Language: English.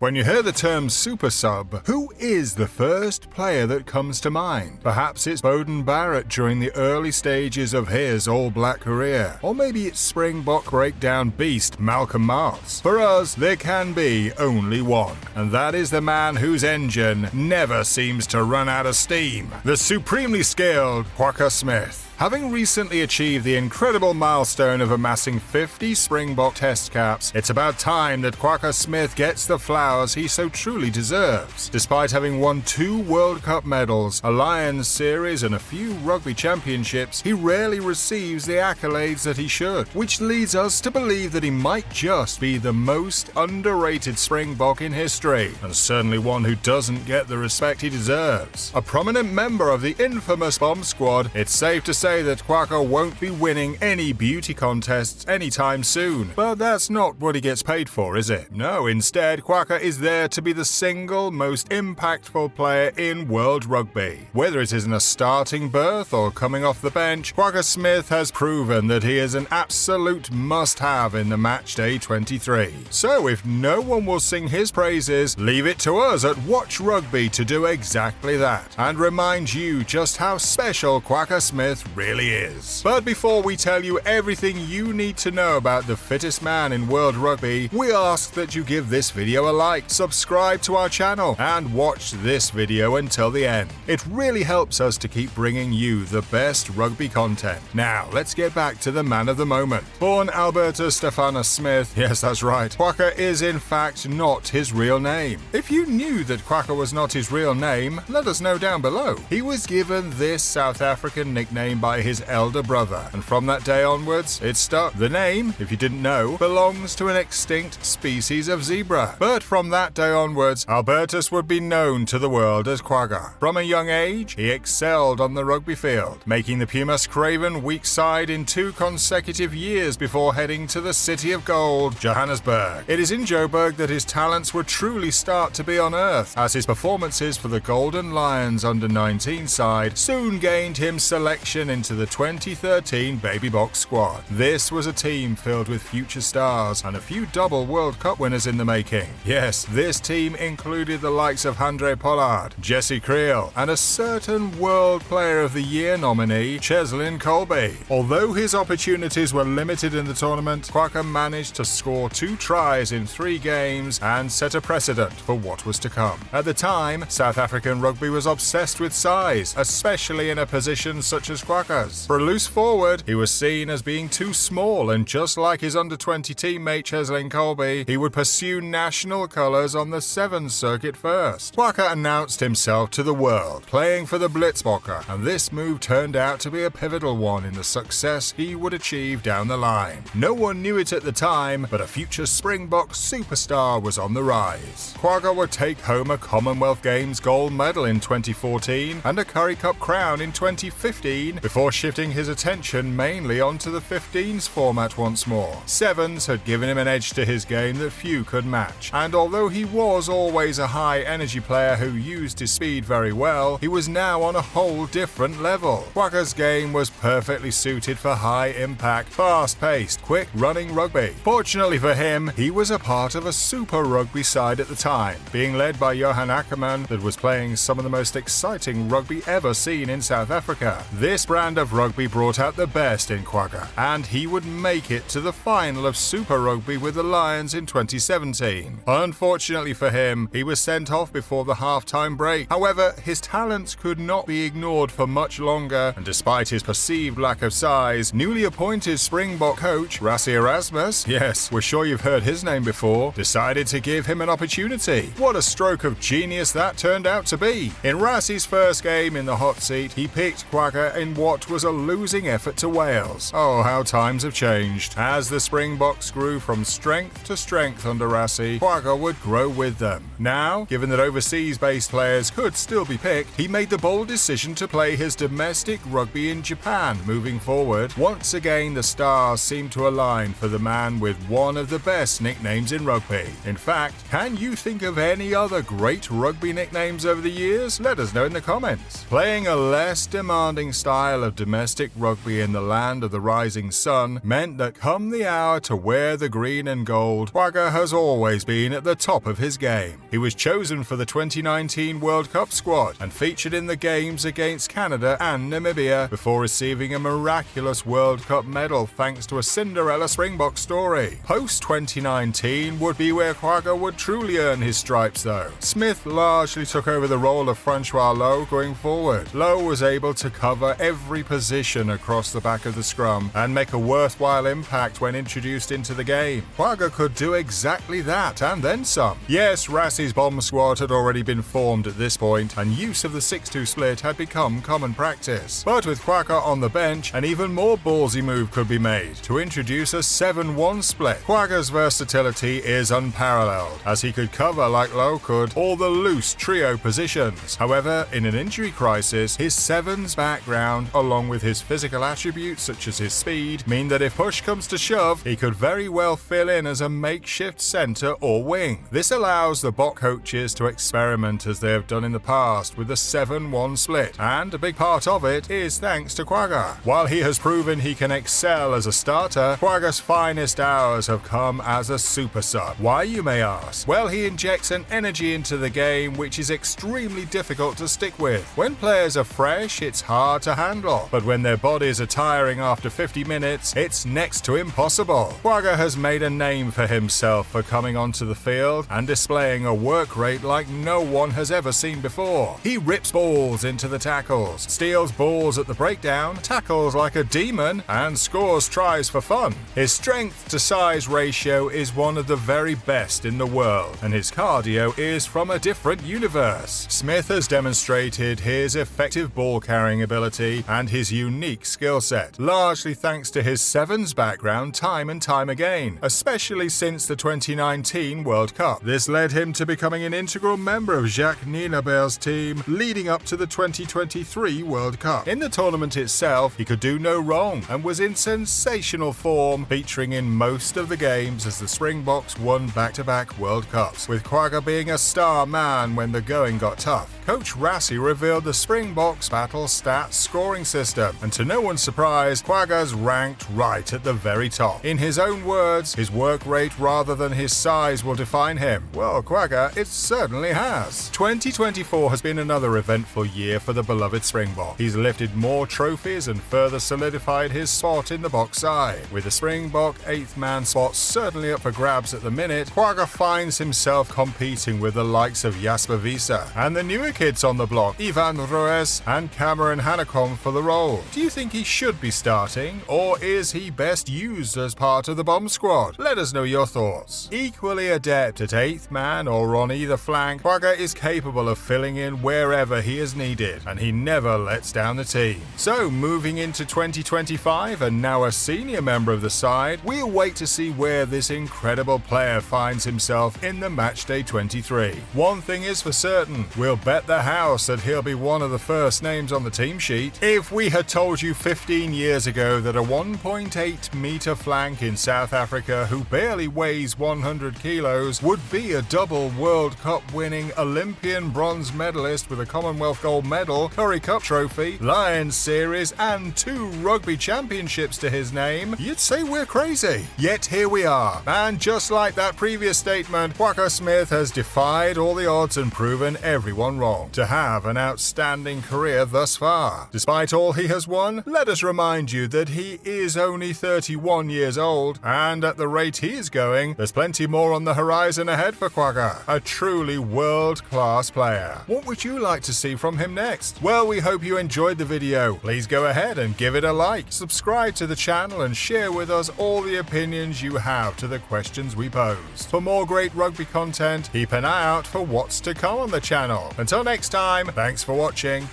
When you hear the term super sub, who is the first player that comes to mind? Perhaps it's Beauden Barrett during the early stages of his all-black career, or maybe it's Springbok breakdown beast Malcolm Marx. For us, there can be only one, and that is the man whose engine never seems to run out of steam, the supremely skilled Kwagga Smith. Having recently achieved the incredible milestone of amassing 50 Springbok test caps, it's about time that Kwagga Smith gets the flowers he so truly deserves. Despite having won 2 World Cup medals, a Lions series and a few rugby championships, he rarely receives the accolades that he should, which leads us to believe that he might just be the most underrated Springbok in history, and certainly one who doesn't get the respect he deserves. A prominent member of the infamous bomb squad, it's safe to say that Kwagga won't be winning any beauty contests anytime soon. But that's not what he gets paid for, is it? No, instead, Kwagga is there to be the single most impactful player in world rugby. Whether it is in a starting berth or coming off the bench, Kwagga Smith has proven that he is an absolute must-have in the matchday 23. So if no one will sing his praises, leave it to us at Watch Rugby to do exactly that, and remind you just how special Kwagga Smith really is. But before we tell you everything you need to know about the fittest man in world rugby, we ask that you give this video a like, subscribe to our channel, and watch this video until the end. It really helps us to keep bringing you the best rugby content. Now, let's get back to the man of the moment. Born Albertus Stephanus Smith, yes, that's right, Kwagga is in fact not his real name. If you knew that Kwagga was not his real name, let us know down below. He was given this South African nickname by his elder brother, and from that day onwards, it stuck. The name, if you didn't know, belongs to an extinct species of zebra. But from that day onwards, Albertus would be known to the world as Kwagga. From a young age, he excelled on the rugby field, making the Pumas Craven weak side in 2 consecutive years before heading to the City of Gold, Johannesburg. It is in Joburg that his talents would truly start to be unearthed, as his performances for the Golden Lions under-19 side soon gained him selection into the 2013 Baby Box squad. This was a team filled with future stars and a few double World Cup winners in the making. Yes, this team included the likes of Handré Pollard, Jesse Creel, and a certain World Player of the Year nominee, Cheslin Kolbe. Although his opportunities were limited in the tournament, Kwagga managed to score 2 tries in 3 games and set a precedent for what was to come. At the time, South African rugby was obsessed with size, especially in a position such as Kwagga's. For a loose forward, he was seen as being too small, and just like his under-20 teammate Cheslin Kolbe, he would pursue national colours on the 7th circuit first. Kwagga announced himself to the world, playing for the Blitzbokke, and this move turned out to be a pivotal one in the success he would achieve down the line. No one knew it at the time, but a future Springbok superstar was on the rise. Kwagga would take home a Commonwealth Games gold medal in 2014 and a Currie Cup crown in 2015 before shifting his attention mainly onto the 15s format once more. 7s had given him an edge to his game that few could match, and although he was always a high-energy player who used his speed very well, he was now on a whole different level. Kwagga's game was perfectly suited for high-impact, fast-paced, quick-running rugby. Fortunately for him, he was a part of a super rugby side at the time, being led by Johan Ackerman, that was playing some of the most exciting rugby ever seen in South Africa. This brand of rugby brought out the best in Kwagga, and he would make it to the final of Super Rugby with the Lions in 2017. Unfortunately for him, he was sent off before the half-time break. However, his talents could not be ignored for much longer, and despite his perceived lack of size, newly appointed Springbok coach Rassie Erasmus, yes, we're sure you've heard his name before, decided to give him an opportunity. What a stroke of genius that turned out to be. In Rassie's first game in the hot seat, he picked Kwagga in what was a losing effort to Wales. Oh, how times have changed. As the Springboks grew from strength to strength under Rassie, Kwagga would grow with them. Now, given that overseas-based players could still be picked, he made the bold decision to play his domestic rugby in Japan moving forward. Once again, the stars seemed to align for the man with one of the best nicknames in rugby. In fact, can you think of any other great rugby nicknames over the years? Let us know in the comments. Playing a less demanding style style of domestic rugby in the land of the rising sun meant that come the hour to wear the green and gold, Kwagga has always been at the top of his game. He was chosen for the 2019 World Cup squad and featured in the games against Canada and Namibia before receiving a miraculous World Cup medal thanks to a Cinderella Springbok story. Post-2019 would be where Kwagga would truly earn his stripes though. Smith largely took over the role of Francois Lowe going forward. Lowe was able to cover every position across the back of the scrum and make a worthwhile impact when introduced into the game. Kwagga could do exactly that and then some. Yes, Rassie's bomb squad had already been formed at this point and use of the 6-2 split had become common practice. But with Kwagga on the bench, an even more ballsy move could be made to introduce a 7-1 split. Kwagga's versatility is unparalleled, as he could cover, like Lowe could, all the loose trio positions. However, in an injury crisis, his sevens background, along with his physical attributes such as his speed, mean that if push comes to shove, he could very well fill in as a makeshift centre or wing. This allows the Bok coaches to experiment as they have done in the past with the 7-1 split, and a big part of it is thanks to Kwagga. While he has proven he can excel as a starter, Kwagga's finest hours have come as a super sub. Why, you may ask? Well, he injects an energy into the game which is extremely difficult to stick with. When players are fresh, it's hard to handle, but when their bodies are tiring after 50 minutes, it's next to impossible. Kwagga has made a name for himself for coming onto the field and displaying a work rate like no one has ever seen before. He rips balls into the tackles, steals balls at the breakdown, tackles like a demon, and scores tries for fun. His strength to size ratio is one of the very best in the world, and his cardio is from a different universe. Smith has demonstrated his effective ball carrying ability and his unique skill set, largely thanks to his sevens background time and time again, especially since the 2019 World Cup. This led him to becoming an integral member of Jacques Nienaber's team leading up to the 2023 World Cup. In the tournament itself, he could do no wrong and was in sensational form, featuring in most of the games as the Springboks won back-to-back World Cups, with Kwagga being a star man when the going got tough. Coach Rassie revealed the Springboks battle stats scoring system, and to no one's surprise, Kwagga's ranked right at the very top. In his own words, his work rate rather than his size will define him. Well, Kwagga, it certainly has. 2024 has been another eventful year for the beloved Springbok. He's lifted more trophies and further solidified his spot in the box side. With the Springbok 8th man spot certainly up for grabs at the minute, Kwagga finds himself competing with the likes of Jasper Wiese and the newer kids on the block, Ivan Roes and Cameron Hanekom for the role. Do you think he should be starting, or is he best used as part of the bomb squad? Let us know your thoughts. Equally adept at 8th man or on either flank, Kwagga is capable of filling in wherever he is needed, and he never lets down the team. So, moving into 2025 and now a senior member of the side, we'll wait to see where this incredible player finds himself in the matchday 23. One thing is for certain, we'll bet the house that he'll be one of the first names on the team sheet. If we had told you 15 years ago that a 1.8 meter flank in South Africa who barely weighs 100 kilos would be a double World Cup winning Olympian bronze medalist with a Commonwealth gold medal, Currie Cup trophy, Lions Series and 2 rugby championships to his name, you'd say we're crazy. Yet here we are, and just like that previous statement, Kwagga Smith has defied all the odds and proven everyone wrong to have an outstanding career thus far. Despite all he has won, let us remind you that he is only 31 years old, and at the rate he is going, there's plenty more on the horizon ahead for Kwagga, a truly world-class player. What would you like to see from him next? Well, we hope you enjoyed the video. Please go ahead and give it a like, subscribe to the channel and share with us all the opinions you have to the questions we posed. For more great rugby content, keep an eye out for what's to come on the channel. Until next time, thanks for watching.